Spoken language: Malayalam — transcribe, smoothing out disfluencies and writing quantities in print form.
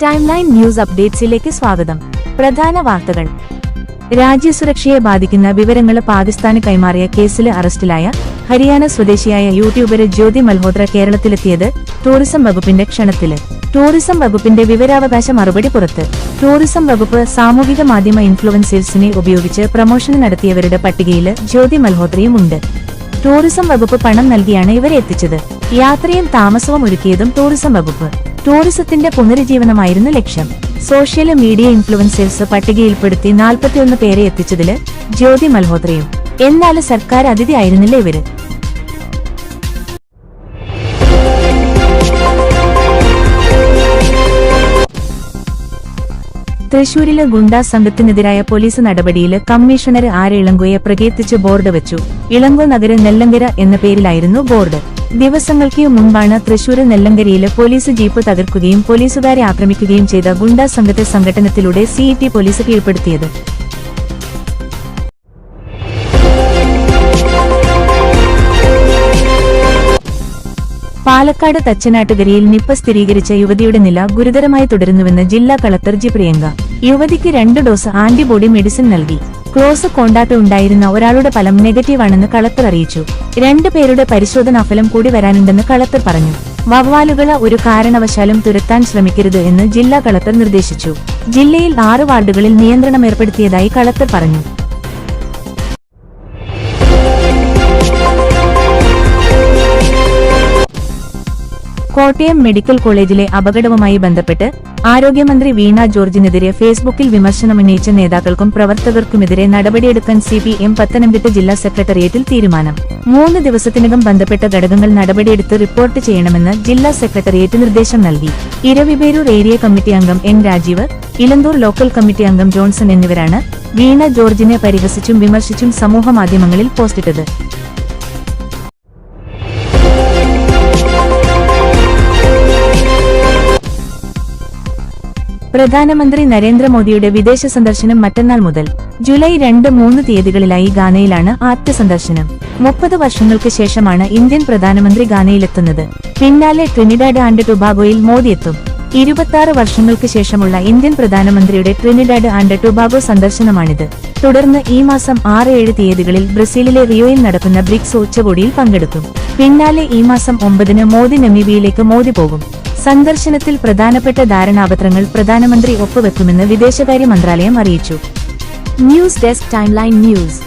ടൈംലൈൻ ന്യൂസ് അപ്ഡേറ്റ്സിലേക്ക് സ്വാഗതം. പ്രധാന വാർത്തകൾ. രാജ്യസുരക്ഷയെ ബാധിക്കുന്ന വിവരങ്ങൾ പാകിസ്ഥാന് കൈമാറിയ കേസിൽ അറസ്റ്റിലായ ഹരിയാന സ്വദേശിയായ യൂട്യൂബർ ജ്യോതി മൽഹോത്ര കേരളത്തിലെത്തിയത് ടൂറിസം വകുപ്പിന്റെ ക്ഷണത്തില്. ടൂറിസം വകുപ്പിന്റെ വിവരാവകാശ മറുപടി പുറത്ത്. ടൂറിസം വകുപ്പ് സാമൂഹിക മാധ്യമ ഇൻഫ്ലുവൻസേഴ്സിനെ ഉപയോഗിച്ച് പ്രമോഷൻ നടത്തിയവരുടെ പട്ടികയിൽ ജ്യോതി മൽഹോത്രയും ഉണ്ട്. ടൂറിസം വകുപ്പ് പണം നൽകിയാണ് ഇവരെ എത്തിച്ചത്. യാത്രയും താമസവും ഒരുക്കിയതും ടൂറിസം വകുപ്പ്. ടൂറിസത്തിന്റെ പുനരുജ്ജീവനമായിരുന്നു ലക്ഷ്യം. സോഷ്യൽ മീഡിയ ഇൻഫ്ലുവൻസേഴ്സ് പട്ടികയിൽപ്പെടുത്തി 41 പേരെ എത്തിച്ചതില് ജ്യോതി മൽഹോത്രയും. എന്നാൽ സർക്കാർ അതിഥി ആയിരുന്നില്ല ഇവര്. തൃശൂരിലെ ഗുണ്ടാ സംഘത്തിനെതിരായ പോലീസ് നടപടിയിൽ കമ്മീഷണർ ആർ ഇളങ്കോയെ പ്രകീർത്തിച്ച് ബോർഡ് വെച്ചു. ഇളങ്കോ നഗര നെല്ലങ്കര എന്ന പേരിലായിരുന്നു ബോർഡ്. ദിവസങ്ങൾക്ക് മുൻപാണ് തൃശൂർ നെല്ലങ്കരയില് പോലീസ് ജീപ്പ് തകർക്കുകയും പോലീസുകാരെ ആക്രമിക്കുകയും ചെയ്ത ഗുണ്ടാ സംഘത്തെ സംഘട്ടനത്തിലൂടെ സിഇടി പോലീസ് കീഴ്പ്പെടുത്തിയത്. പാലക്കാട് തച്ചനാട്ടുകരയിൽ നിപ്പ സ്ഥിരീകരിച്ച യുവതിയുടെ നില ഗുരുതരമായി തുടരുന്നുവെന്ന് ജില്ലാ കളക്ടർ ജി പ്രിയങ്ക. യുവതിക്ക് 2 ഡോസ് ആന്റിബോഡി മെഡിസിൻ നൽകി. ക്ലോസ് കോണ്ടാക്ട് ഉണ്ടായിരുന്ന ഒരാളുടെ ഫലം നെഗറ്റീവാണെന്ന് കളക്ടർ അറിയിച്ചു. 2 പേരുടെ പരിശോധനാ ഫലം കൂടി വരാനുണ്ടെന്ന് കളക്ടർ പറഞ്ഞു. വവ്വാലുകളെ ഒരു കാരണവശാലും തുരത്താൻ ശ്രമിക്കരുത് എന്ന് ജില്ലാ കളക്ടർ നിർദ്ദേശിച്ചു. ജില്ലയിൽ 6 വാർഡുകളിൽ നിയന്ത്രണം ഏർപ്പെടുത്തിയതായി കളക്ടർ പറഞ്ഞു. കോട്ടയം മെഡിക്കൽ കോളേജിലെ അപകടവുമായി ബന്ധപ്പെട്ട് ആരോഗ്യമന്ത്രി വീണ ജോർജിനെതിരെ ഫേസ്ബുക്കിൽ വിമർശനമുന്നയിച്ച നേതാക്കൾക്കും പ്രവർത്തകർക്കുമെതിരെ നടപടിയെടുക്കാൻ CPM പത്തനംതിട്ട ജില്ലാ സെക്രട്ടേറിയറ്റിൽ തീരുമാനം. 3 ദിവസത്തിനകം ബന്ധപ്പെട്ട ഘടകങ്ങൾ നടപടിയെടുത്ത് റിപ്പോർട്ട് ചെയ്യണമെന്ന് ജില്ലാ സെക്രട്ടേറിയറ്റ് നിർദ്ദേശം നൽകി. ഇരവിപേരൂർ ഏരിയ കമ്മിറ്റി അംഗം N Rajeev, Elanthoor local committee അംഗം ജോൺസൺ എന്നിവരാണ് വീണ ജോർജിനെ പരിഹസിച്ചും വിമർശിച്ചും സമൂഹമാധ്യമങ്ങളിൽ പോസ്റ്റിട്ടത്. പ്രധാനമന്ത്രി നരേന്ദ്രമോദിയുടെ വിദേശ സന്ദർശനം മറ്റന്നാൾ മുതൽ. ജൂലൈ 2-3 തീയതികളിലായി ഗാനയിലാണ് ആദ്യ സന്ദർശനം. 30 വർഷങ്ങൾക്ക് ശേഷമാണ് ഇന്ത്യൻ പ്രധാനമന്ത്രി ഗാനയിലെത്തുന്നത്. പിന്നാലെ ട്രിനിഡാഡ് ആൻഡ് ടൊബാഗോയിൽ മോദി എത്തും. 26 വർഷങ്ങൾക്ക് ശേഷമുള്ള ഇന്ത്യൻ പ്രധാനമന്ത്രിയുടെ ട്രിനിഡാഡ് ആൻഡ് ടൊബാഗോ സന്ദർശനമാണിത്. തുടർന്ന് ഈ മാസം 6-7 തീയതികളിൽ ബ്രസീലിലെ റിയോയിൽ നടക്കുന്ന ബ്രിക്സ് ഉച്ചകോടിയിൽ പങ്കെടുക്കും. പിന്നാലെ ഈ മാസം 9-ന് മോദി നമീബിയയിലേക്ക് പോകും. സന്ദർശനത്തിൽ പ്രധാനപ്പെട്ട ധാരണാപത്രങ്ങൾ പ്രധാനമന്ത്രി ഒപ്പുവെക്കുമെന്ന് വിദേശകാര്യ മന്ത്രാലയം അറിയിച്ചു. News desk timeline news.